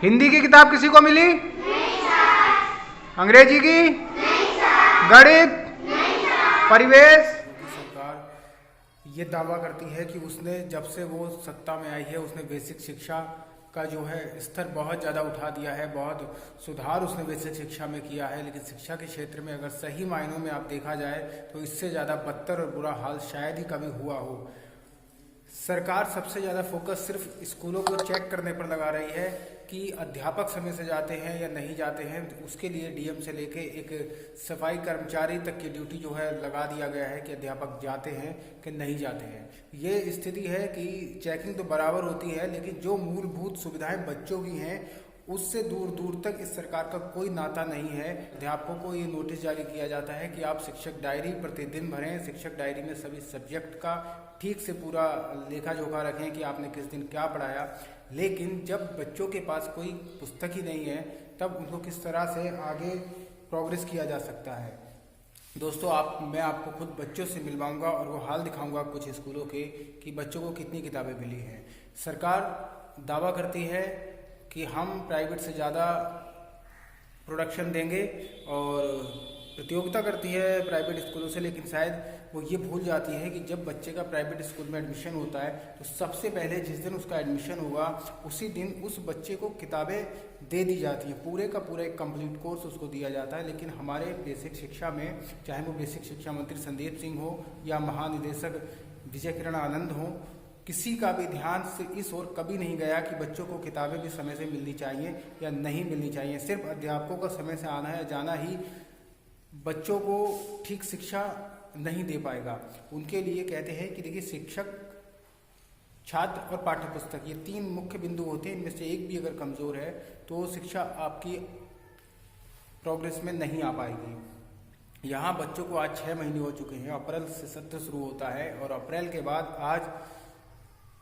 हिंदी की किताब किसी को मिली? नहीं सर। अंग्रेजी की? नहीं सर। गणित? नहीं सर। परिवेश? सरकार ये दावा करती है कि उसने जब से वो सत्ता में आई है उसने बेसिक शिक्षा का जो है स्तर बहुत ज़्यादा उठा दिया है, बहुत सुधार उसने बेसिक शिक्षा में किया है। लेकिन शिक्षा के क्षेत्र में अगर सही मायनों में आप देखा जाए तो इससे ज़्यादा बदतर और बुरा हाल शायद ही कभी हुआ हो। सरकार सबसे ज़्यादा फोकस सिर्फ स्कूलों को चेक करने पर लगा रही है कि अध्यापक समय से जाते हैं या नहीं जाते हैं। उसके लिए डीएम से लेके एक सफाई कर्मचारी तक की ड्यूटी जो है लगा दिया गया है कि अध्यापक जाते हैं कि नहीं जाते हैं। ये स्थिति है कि चेकिंग तो बराबर होती है, लेकिन जो मूलभूत सुविधाएं बच्चों की हैं उससे दूर दूर तक इस सरकार का कोई नाता नहीं है। अध्यापकों को ये नोटिस जारी किया जाता है कि आप शिक्षक डायरी प्रतिदिन भरें, शिक्षक डायरी में सभी सब्जेक्ट का ठीक से पूरा लेखा जोखा रखें कि आपने किस दिन क्या पढ़ाया। लेकिन जब बच्चों के पास कोई पुस्तक ही नहीं है तब उनको किस तरह से आगे प्रोग्रेस किया जा सकता है। दोस्तों मैं आपको खुद बच्चों से मिलवाऊंगा और वो हाल दिखाऊंगा कुछ स्कूलों के कि बच्चों को कितनी किताबें मिली हैं। सरकार दावा करती है कि हम प्राइवेट से ज़्यादा प्रोडक्शन देंगे और प्रतियोगिता करती है प्राइवेट स्कूलों से, लेकिन शायद वो ये भूल जाती है कि जब बच्चे का प्राइवेट स्कूल में एडमिशन होता है तो सबसे पहले जिस दिन उसका एडमिशन होगा उसी दिन उस बच्चे को किताबें दे दी जाती हैं। पूरे का पूरा एक कंप्लीट कोर्स उसको दिया जाता है। लेकिन हमारे बेसिक शिक्षा में, चाहे वो बेसिक शिक्षा मंत्री संदीप सिंह हो या महानिदेशक विजय किरण आनंद हो, किसी का भी ध्यान से इस ओर कभी नहीं गया कि बच्चों को किताबें भी समय से मिलनी चाहिए या नहीं मिलनी चाहिए। सिर्फ अध्यापकों का समय से आना है जाना ही बच्चों को ठीक शिक्षा नहीं दे पाएगा। उनके लिए कहते हैं कि देखिए, शिक्षक, छात्र और पाठ्य पुस्तक, ये तीन मुख्य बिंदु होते हैं। इनमें से एक भी अगर कमजोर है तो शिक्षा आपकी प्रोग्रेस में नहीं आ पाएगी। यहाँ बच्चों को आज 6 महीने हो चुके हैं। अप्रैल से सत्र शुरू होता है और अप्रैल के बाद आज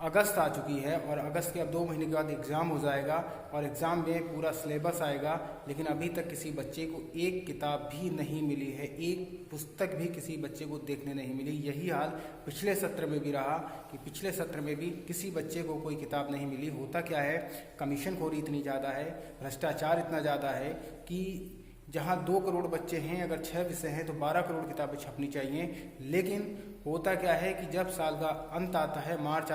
अगस्त आ चुकी है और अगस्त के अब 2 महीने के बाद एग्ज़ाम हो जाएगा और एग्ज़ाम में पूरा सिलेबस आएगा। लेकिन अभी तक किसी बच्चे को एक किताब भी नहीं मिली है, एक पुस्तक भी किसी बच्चे को देखने नहीं मिली। यही हाल पिछले सत्र में भी रहा कि पिछले सत्र में भी किसी बच्चे को कोई किताब नहीं मिली। होता क्या है, कमीशनखोरी इतनी ज़्यादा है, भ्रष्टाचार इतना ज़्यादा है कि जहाँ 2 करोड़ बच्चे हैं, अगर 6 विषय हैं तो 12 करोड़ किताबें छपनी चाहिए। लेकिन होता क्या है कि जब साल का अंत आता है, मार्च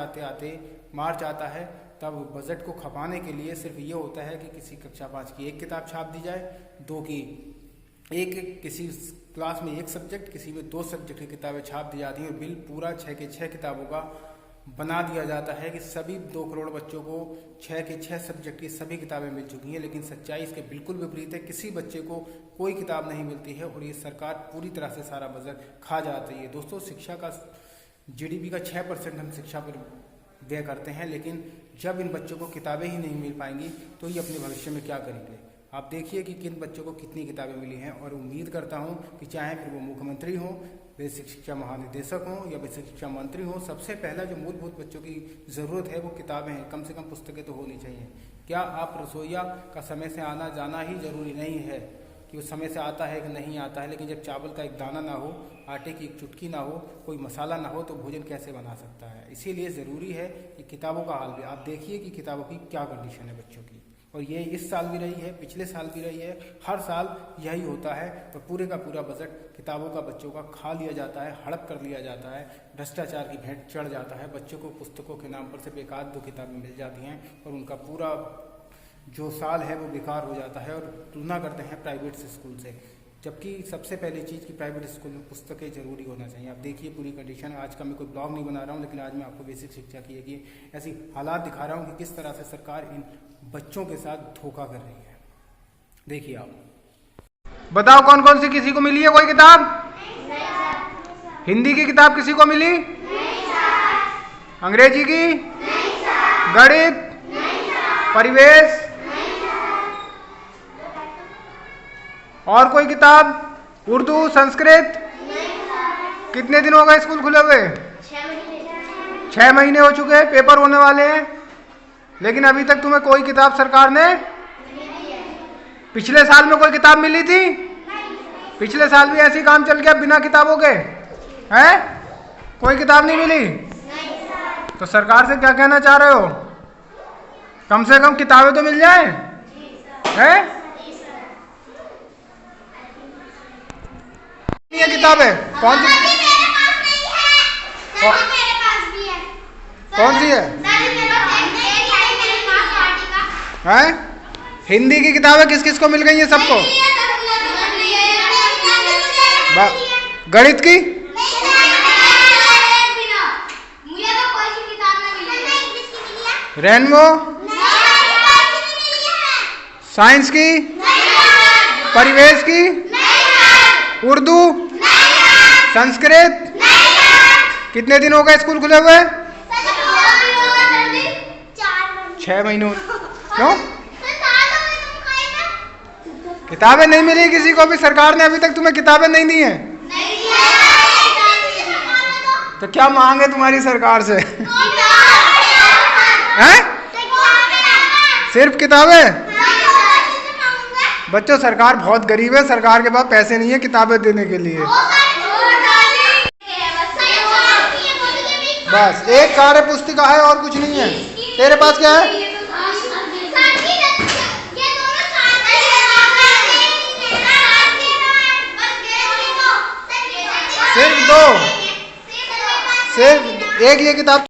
आता है, तब बजट को खपाने के लिए सिर्फ ये होता है कि किसी कक्षा 5 की एक किताब छाप दी जाए, 2 की एक किसी क्लास में एक सब्जेक्ट, किसी में 2 सब्जेक्ट की किताबें छाप दी जाती हैं और बिल पूरा 6 के 6 किताबों का बना दिया जाता है कि सभी 2 करोड़ बच्चों को 6 के 6 सब्जेक्ट की सभी किताबें मिल चुकी हैं। लेकिन सच्चाई इसके बिल्कुल विपरीत है, किसी बच्चे को कोई किताब नहीं मिलती है और ये सरकार पूरी तरह से सारा बजट खा जाती है। दोस्तों, शिक्षा का जीडीपी का 6% हम शिक्षा पर व्यय करते हैं, लेकिन जब इन बच्चों को किताबें ही नहीं मिल पाएंगी तो ये अपने भविष्य में क्या करेंगे। आप देखिए कि किन बच्चों को कितनी किताबें मिली हैं और उम्मीद करता हूं कि चाहे फिर वो मुख्यमंत्री हो, बेसिक शिक्षा महानिदेशक हो या बेसिक शिक्षा मंत्री हो, सबसे पहला जो मूलभूत बच्चों की ज़रूरत है वो किताबें हैं। कम से कम पुस्तकें तो होनी चाहिए। क्या आप रसोईया का समय से आना जाना ही जरूरी नहीं है कि वो समय से आता है कि नहीं आता है, लेकिन जब चावल का एक दाना ना हो, आटे की एक चुटकी ना हो, कोई मसाला ना हो तो भोजन कैसे बना सकता है। इसीलिए ज़रूरी है कि किताबों का हाल भी आप देखिए कि किताबों की क्या कंडीशन है बच्चों की। और ये इस साल भी रही है, पिछले साल भी रही है, हर साल यही होता है और पूरे का पूरा बजट किताबों का बच्चों का खा लिया जाता है, हड़प कर लिया जाता है, भ्रष्टाचार की भेंट चढ़ जाता है। बच्चों को पुस्तकों के नाम पर सिर्फ 1-2 किताबें मिल जाती हैं और उनका पूरा जो साल है वो बेकार हो जाता है। और तुलना करते हैं प्राइवेट स्कूल से, जबकि सबसे पहली चीज़ कि प्राइवेट स्कूल में पुस्तकें जरूरी होना चाहिए। आप देखिए पूरी कंडीशन। आज का मैं कोई ब्लॉग नहीं बना रहा हूँ, लेकिन आज मैं आपको बेसिक शिक्षा की एक ऐसी हालात दिखा रहा हूँ कि किस तरह से सरकार इन बच्चों के साथ धोखा कर रही है। देखिए आप बताओ कौन कौन सी किसी को मिली है कोई किताब? हिंदी की किताब किसी को मिली? अंग्रेजी की? गणित? परिवेश? और कोई किताब? उर्दू, संस्कृत? कितने दिन हो गए स्कूल खुले हुए? 6 महीने हो चुके हैं, पेपर होने वाले हैं, लेकिन अभी तक तुम्हें कोई किताब सरकार ने? पिछले साल में कोई किताब मिली थी? पिछले साल भी ऐसी काम चल गया बिना किताबों के? हैं? कोई किताब नहीं मिली? तो सरकार से क्या कहना चाह रहे हो? कम से कम किताबें तो मिल जाएं। है? ये किताब है कौन सी? कौन सी है? हैं? हिंदी की किताब है, किस किस को मिल गई है? सबको। गणित की? रेनबो? साइंस की? परिवेश की? उर्दू? संस्कृत? कितने दिन हो गए स्कूल खुले हुए? 6 महीने। क्यों? किताबें नहीं मिली किसी को भी? सरकार ने अभी तक तुम्हें किताबें नहीं दी हैं? तो क्या मांग है तुम्हारी सरकार से? हैं? सिर्फ किताबें? बच्चों सरकार बहुत गरीब है, सरकार के पास पैसे नहीं है किताबें देने के लिए। बस एक कार्य पुस्तिका है और कुछ नहीं है। तेरे पास क्या है? सिर्फ 2? सिर्फ एक ये किताब